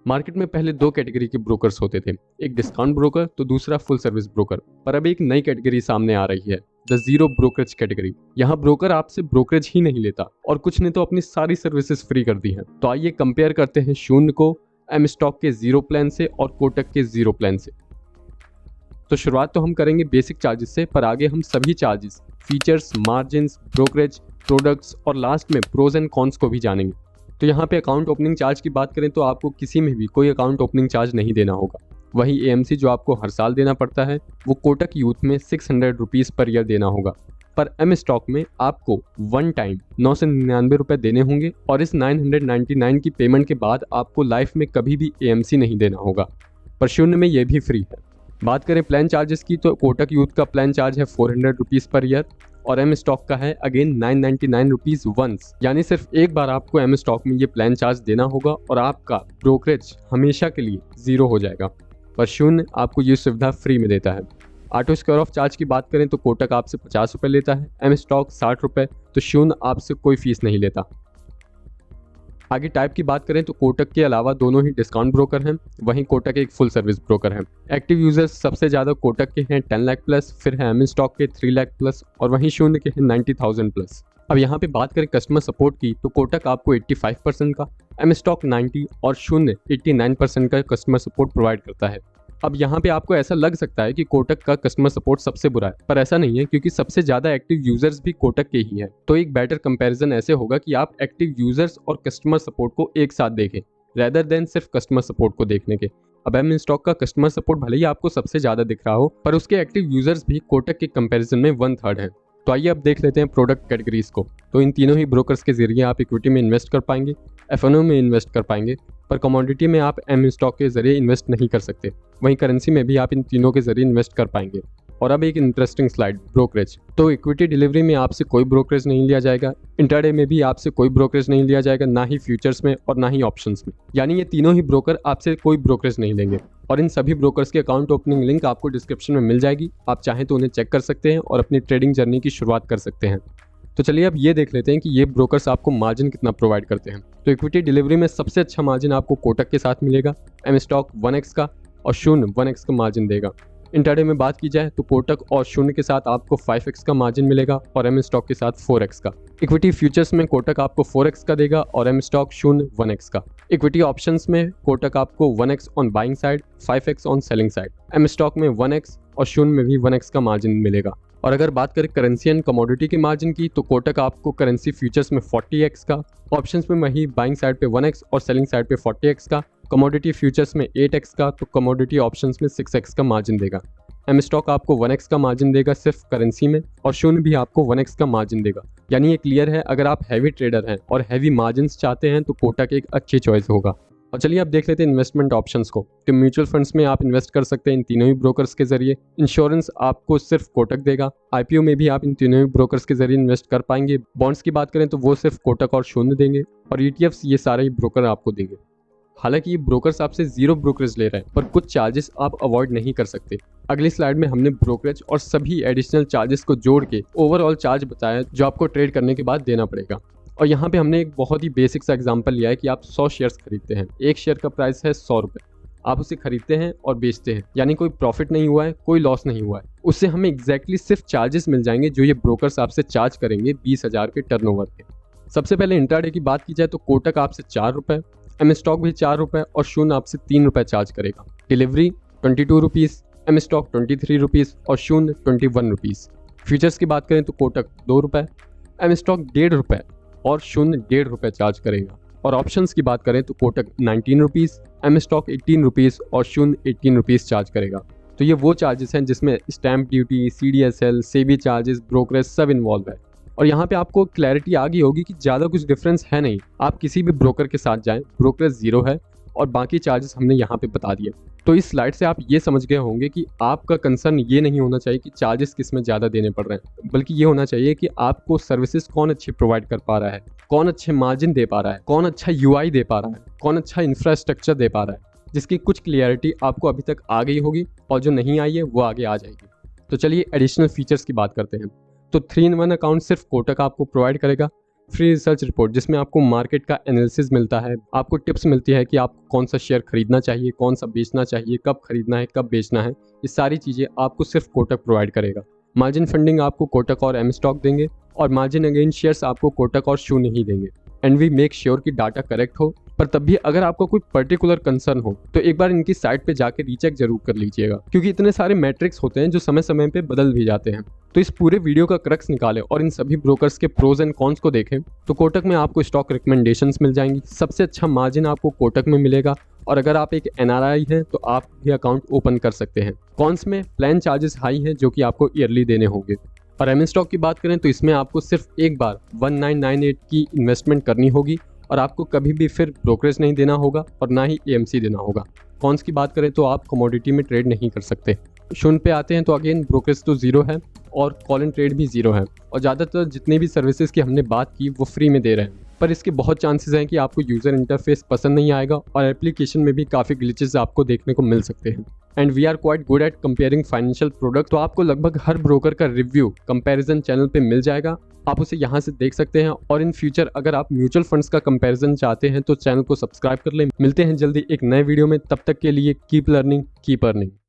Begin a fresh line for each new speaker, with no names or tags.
Market में पहले दो कैटेगरी के ब्रोकर्स होते थे, एक डिस्काउंट ब्रोकर तो दूसरा फुल सर्विस ब्रोकर। पर अब एक नई कैटेगरी सामने आ रही है, द जीरो ब्रोकरेज कैटेगरी। यहाँ ब्रोकर आपसे ब्रोकरेज ही नहीं लेता और कुछ ने तो अपनी सारी सर्विसेज फ्री कर दी हैं। तो आइए कंपेयर करते हैं शून्य को एम स्टॉक के जीरो प्लान से और कोटक के जीरो प्लान से। तो शुरुआत तो हम करेंगे बेसिक चार्जेस से, पर आगे हम सभी charges, features, margin, brokerage, products और लास्ट में प्रोज एंड कॉन्स को भी जानेंगे। तो यहाँ पे अकाउंट ओपनिंग चार्ज की बात करें तो आपको किसी में भी कोई अकाउंट ओपनिंग चार्ज नहीं देना होगा। वही एएमसी जो आपको हर साल देना पड़ता है वो कोटक यूथ में 600 रुपीज़ पर ईयर देना होगा। पर एम स्टॉक में आपको वन टाइम 999 रुपये देने होंगे और इस 999 की पेमेंट के बाद आपको लाइफ में कभी भी एएमसी नहीं देना होगा। पर शून्य में ये भी फ्री है। बात करें प्लान चार्जेस की तो कोटक यूथ का प्लान चार्ज है 400 रुपीज़ पर ईयर और एम स्टॉक का है अगेन 999 रुपीज़ वंस। यानी सिर्फ एक बार आपको एम स्टॉक में ये प्लान चार्ज देना होगा और आपका ब्रोकरेज हमेशा के लिए जीरो हो जाएगा। पर शून्य आपको ये सुविधा फ्री में देता है। ऑटो स्क्वायर ऑफ चार्ज की बात करें तो कोटक आपसे 50 रुपये लेता है, एम स्टॉक 60 रुपये, तो शून्य आपसे कोई फीस नहीं लेता। आगे टाइप की बात करें तो कोटक के अलावा दोनों ही डिस्काउंट ब्रोकर हैं, वहीं कोटक एक फुल सर्विस ब्रोकर है। एक्टिव यूजर्स सबसे ज़्यादा कोटक के हैं 10 लाख प्लस, फिर है एम स्टॉक के 3 लाख प्लस और वहीं शून्य के हैं 90,000 प्लस। अब यहाँ पे बात करें कस्टमर सपोर्ट की तो कोटक आपको 85% का, एम स्टॉक 90 और शून्य 89% का कस्टमर सपोर्ट प्रोवाइड करता है। अब यहाँ पे आपको ऐसा लग सकता है कि कोटक का कस्टमर सपोर्ट सबसे बुरा है, पर ऐसा नहीं है क्योंकि सबसे ज़्यादा एक्टिव यूजर्स भी कोटक के ही हैं। तो एक बेटर कंपैरिजन ऐसे होगा कि आप एक्टिव यूजर्स और कस्टमर सपोर्ट को एक साथ देखें रेदर देन सिर्फ कस्टमर सपोर्ट को देखने के। अब एम स्टॉक का कस्टमर सपोर्ट भले ही आपको सबसे ज़्यादा दिख रहा हो, पर उसके एक्टिव यूजर्स भी कोटक के कंपेरिजन में 1/3 हैं। तो आइए अब देख लेते हैं प्रोडक्ट कैटेगरीज को। तो इन तीनों ही ब्रोकर्स के जरिए आप इक्विटी में इन्वेस्ट कर पाएंगे, एफएनओ में इन्वेस्ट कर पाएंगे, पर कमोडिटी में आप एम स्टॉक के जरिए इन्वेस्ट नहीं कर सकते। वहीं करेंसी में भी आप इन तीनों के जरिए इन्वेस्ट कर पाएंगे। और अब एक इंटरेस्टिंग स्लाइड, ब्रोकरेज। तो इक्विटी डिलीवरी में आपसे कोई ब्रोकरेज नहीं लिया जाएगा, इंट्राडे में भी आपसे कोई ब्रोकरेज नहीं लिया जाएगा, ना ही फ्यूचर्स में और ना ही ऑप्शंस में। यानी ये तीनों ही ब्रोकर आपसे कोई ब्रोकरेज नहीं लेंगे। और इन सभी ब्रोकर्स के अकाउंट ओपनिंग लिंक आपको डिस्क्रिप्शन में मिल जाएगी, आप चाहें तो उन्हें चेक कर सकते हैं और अपनी ट्रेडिंग जर्नी की शुरुआत कर सकते हैं। तो चलिए अब ये देख लेते हैं कि ये ब्रोकर्स आपको मार्जिन कितना प्रोवाइड करते हैं। तो इक्विटी डिलीवरी में सबसे अच्छा मार्जिन आपको कोटक के साथ मिलेगा, एम स्टॉक 1x का और शून्य 1x का मार्जिन देगा। इंट्राडे में बात की जाए तो कोटक और शून्य के साथ आपको 5x का मार्जिन मिलेगा और एम स्टॉक के साथ 4x का। इक्विटी फ्यूचर्स में कोटक आपको 4x का देगा और एम स्टॉक शून्य 1x का। इक्विटी ऑप्शंस में कोटक आपको 1x on buying side, 5x on selling side, M stock में 1x और शून्य में भी 1x का मार्जिन मिलेगा। और अगर बात करें करेंसी एंड कमोडिटी के मार्जिन की तो कोटक आपको करेंसी फ्यूचर्स में 40x का, ऑप्शंस में वही बाइंग साइड पे 1x और सेलिंग साइड पे 40x का, कमोडिटी फ्यूचर्स में 8x का, तो कमोडिटी ऑप्शंस में 6x का मार्जिन देगा। एम स्टॉक आपको 1x का मार्जिन देगा सिर्फ करेंसी में और शून्य भी आपको 1x का मार्जिन देगा। यानी ये क्लियर है, अगर आप हैवी ट्रेडर हैं और हैवी मार्जिन चाहते हैं तो कोटक एक अच्छी चॉइस होगा। और चलिए अब देख लेते हैं इन्वेस्टमेंट ऑप्शंस को। तो म्यूचुअल फंड्स में आप इन्वेस्ट कर सकते हैं इन तीनों ही ब्रोकर्स के जरिए। इंश्योरेंस आपको सिर्फ कोटक देगा। आईपीओ में भी आप इन तीनों ही ब्रोकर्स के जरिए इन्वेस्ट कर पाएंगे। बॉन्ड्स की बात करें तो वो सिर्फ कोटक और शून्य देंगे और ईटीएफ्स ये सारे ही ब्रोकर आपको देंगे। हालांकि ये ब्रोकर्स आपसे जीरो ब्रोकरेज ले रहे हैं, पर कुछ चार्जेस आप अवॉइड नहीं कर सकते। अगली स्लाइड में हमने ब्रोकरेज और सभी एडिशनल चार्जेस को जोड़ के ओवरऑल चार्ज बताया जो आपको ट्रेड करने के बाद देना पड़ेगा। और यहाँ पे हमने एक बहुत ही बेसिक सा एग्जांपल लिया है कि आप 100 शेयर्स खरीदते हैं, एक शेयर का प्राइस है 100 रुपये, आप उसे खरीदते हैं और बेचते हैं, यानी कोई प्रॉफिट नहीं हुआ है, कोई लॉस नहीं हुआ है। उससे हमें एग्जैक्टली सिर्फ चार्जेस मिल जाएंगे जो ये ब्रोकर्स आपसे चार्ज करेंगे 20,000 के टर्नओवर पे। सबसे पहले इंट्राडे की बात की जाए तो कोटक आपसे 4 रुपये, एम स्टॉक भी 4 रुपये और शून्य आपसे 3 रुपये चार्ज करेगा। Delivery 22 rupees, M stock 23 rupees और शून्य 21 रुपीज़। फ्यूचर्स की बात करें तो कोटक 2 रुपये, एम स्टॉक 1.5 रुपये और शून्य 1.5 रुपये चार्ज करेगा। और ऑप्शंस की बात करें तो Kotak 19 rupees, M stock 18 rupees और शून्य 18 रुपीज़ चार्ज करेगा। तो ये वो चार्जेस हैं जिसमें stamp duty, CDSL, SEBI charges, brokerage सब इन्वॉल्व है। और यहाँ पे आपको क्लैरिटी आ गई होगी कि ज़्यादा कुछ डिफरेंस है नहीं। आप किसी भी ब्रोकर के साथ जाएं, ब्रोकरेज जीरो है और बाकी चार्जेस हमने यहाँ पे बता दिए। तो इस स्लाइड से आप ये समझ गए होंगे कि आपका कंसर्न ये नहीं होना चाहिए कि चार्जेस किस में ज़्यादा देने पड़ रहे हैं, बल्कि ये होना चाहिए कि आपको सर्विसेज कौन अच्छी प्रोवाइड कर पा रहा है, कौन अच्छे मार्जिन दे पा रहा है, कौन अच्छा UI दे पा रहा है, कौन अच्छा इंफ्रास्ट्रक्चर दे पा रहा है, जिसकी कुछ क्लियरिटी आपको अभी तक आ गई होगी और जो नहीं आई है वो आगे आ जाएगी। तो चलिए एडिशनल फीचर्स की बात करते हैं। तो 3-in-1 अकाउंट सिर्फ कोटक आपको प्रोवाइड करेगा, फ्री रिसर्च रिपोर्ट जिसमें आपको मार्केट का एनालिसिस मिलता है, आपको टिप्स मिलती है कि आपको कौन सा शेयर खरीदना चाहिए, कौन सा बेचना चाहिए, कब खरीदना है, कब बेचना है। ये सारी चीज़ें आपको सिर्फ कोटक प्रोवाइड करेगा। मार्जिन फंडिंग आपको कोटक और एम स्टॉक देंगे और मार्जिन अगेंस्ट शेयर्स आपको कोटक और शू नहीं देंगे। एंड वी मेक श्योर कि डाटा करेक्ट हो। पर तब भी अगर आपको कोई पर्टिकुलर कंसर्न हो तो एक बार इनकी साइट पे जाके रीचेक जरूर कर लीजिएगा, क्योंकि इतने सारे मैट्रिक्स होते हैं जो समय समय पे बदल भी जाते हैं। तो इस पूरे वीडियो का क्रक्स निकालें और इन सभी ब्रोकर्स के प्रोज एंड कॉन्स को देखें तो कोटक में आपको स्टॉक रिकमेंडेशंस मिल जाएंगी, सबसे अच्छा मार्जिन आपको कोटक में मिलेगा, और अगर आप एक एनआरआई हैं तो आप भी अकाउंट ओपन कर सकते हैं। कॉन्स में प्लान चार्जेस हाई हैं जो कि आपको ईयरली देने होंगे। और एम स्टॉक की बात करें तो इसमें आपको सिर्फ एक बार 1998 की इन्वेस्टमेंट करनी होगी और आपको कभी भी फिर ब्रोकरेज नहीं देना होगा और ना ही एएमसी देना होगा। कॉन्स की बात करें तो आप कमोडिटी में ट्रेड नहीं कर सकते। शून पे आते हैं तो अगेन ब्रोकरेज तो जीरो है और कॉल एंड ट्रेड भी जीरो है, और ज़्यादातर जितनी भी सर्विसेज की हमने बात की वो फ्री में दे रहे हैं। पर इसके बहुत चांसेस हैं कि आपको यूज़र इंटरफेस पसंद नहीं आएगा और एप्लीकेशन में भी काफ़ी ग्लिचेस आपको देखने को मिल सकते हैं। And we are quite good at comparing financial product, तो आपको लगभग हर ब्रोकर का रिव्यू कंपैरिजन चैनल पे मिल जाएगा, आप उसे यहाँ से देख सकते हैं। और इन फ्यूचर अगर आप म्यूचुअल फंड्स का कंपैरिजन चाहते हैं तो चैनल को सब्सक्राइब कर लें। मिलते हैं जल्दी एक नए वीडियो में, तब तक के लिए कीप लर्निंग कीप अर्निंग।